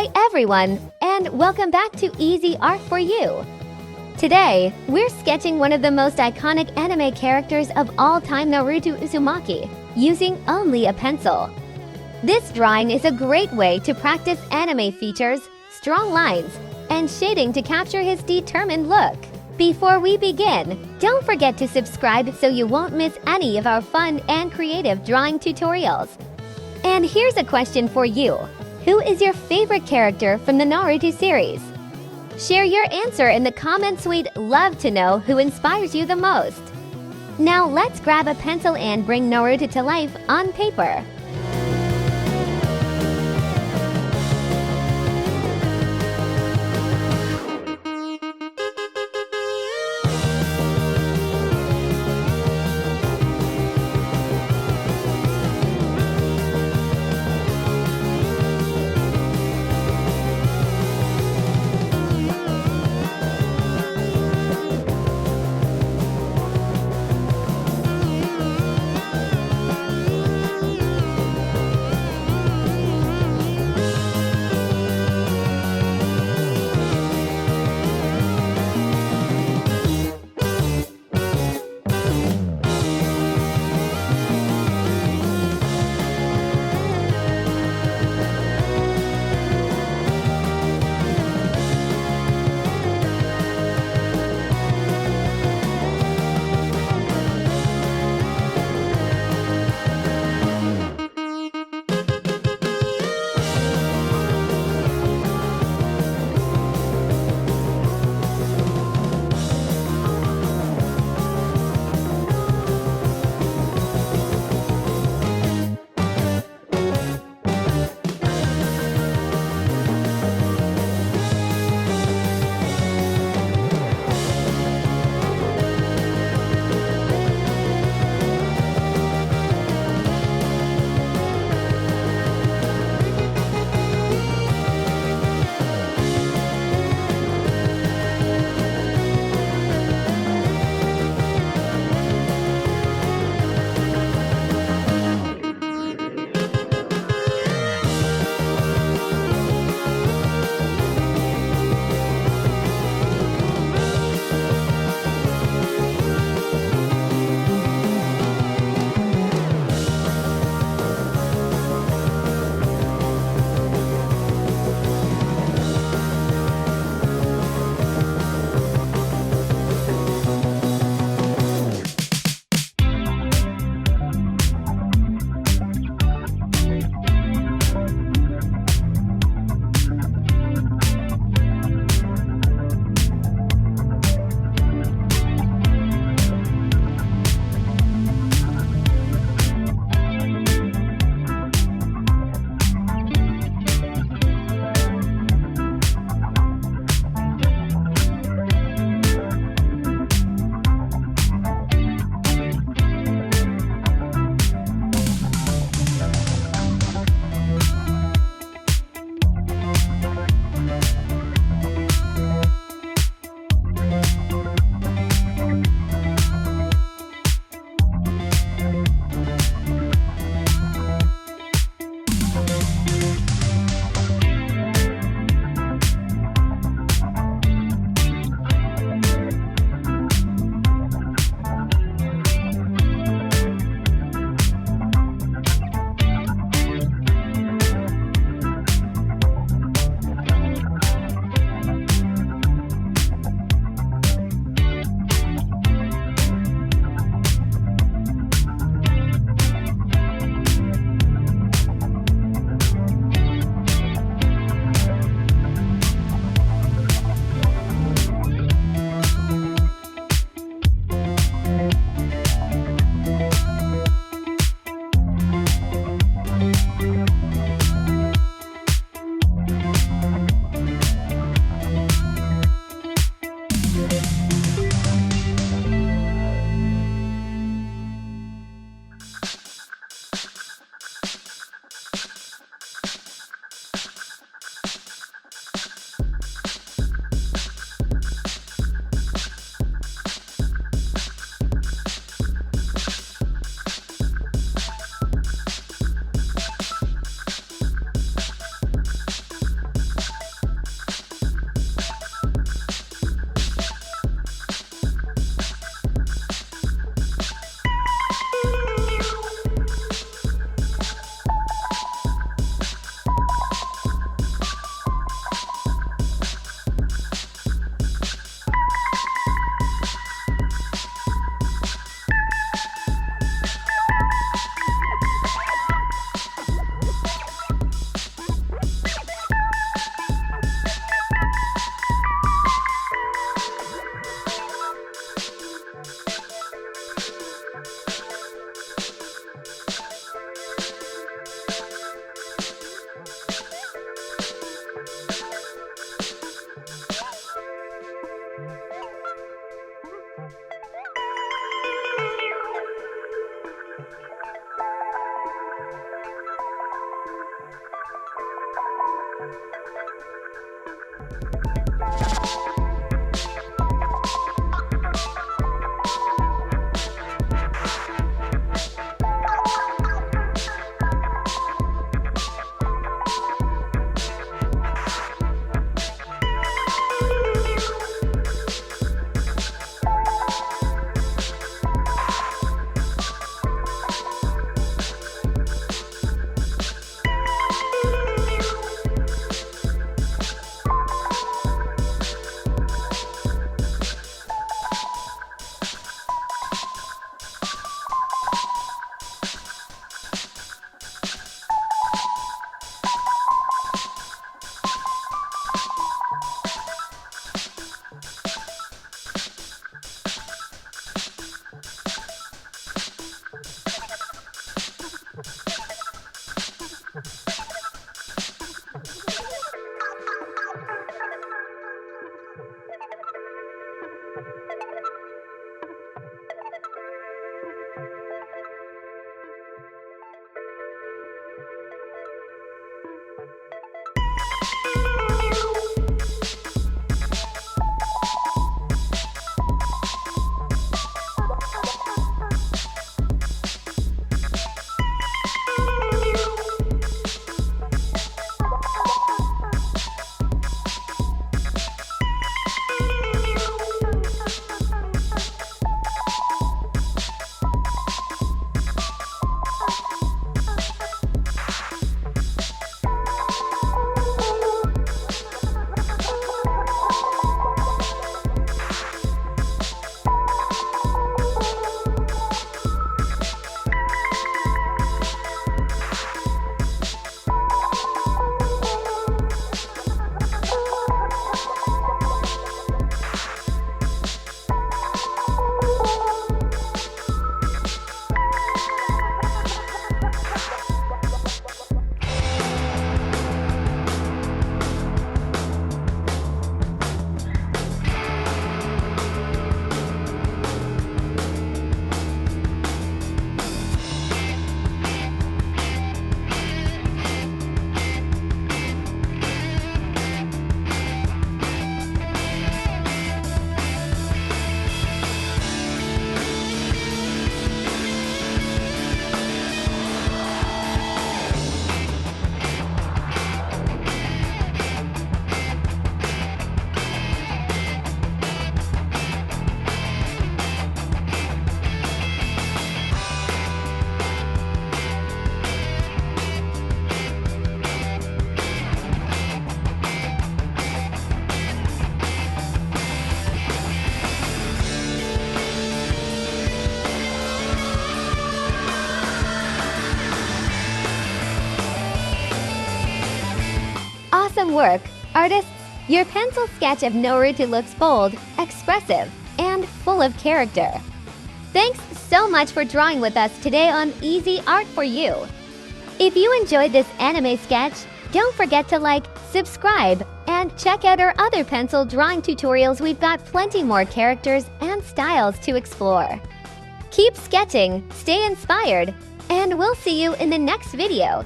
Hi everyone, and welcome back to Easy Art for You. Today, we're sketching one of the most iconic anime characters of all time, Naruto Uzumaki, using only a pencil. This drawing is a great way to practice anime features, strong lines, and shading to capture his determined look. Before we begin, don't forget to subscribe so you won't miss any of our fun and creative drawing tutorials. And here's a question for you. Who is your favorite character from the Naruto series? Share your answer in the comments. We'd love to know who inspires you the most. Now let's grab a pencil and bring Naruto to life on paper. Awesome work, artists! Your pencil sketch of Naruto looks bold, expressive, and full of character. Thanks so much for drawing with us today on Easy Art for You. If you enjoyed this anime sketch, don't forget to like, subscribe, and check out our other pencil drawing tutorials. We've got plenty more characters and styles to explore. Keep sketching, stay inspired, and we'll see you in the next video.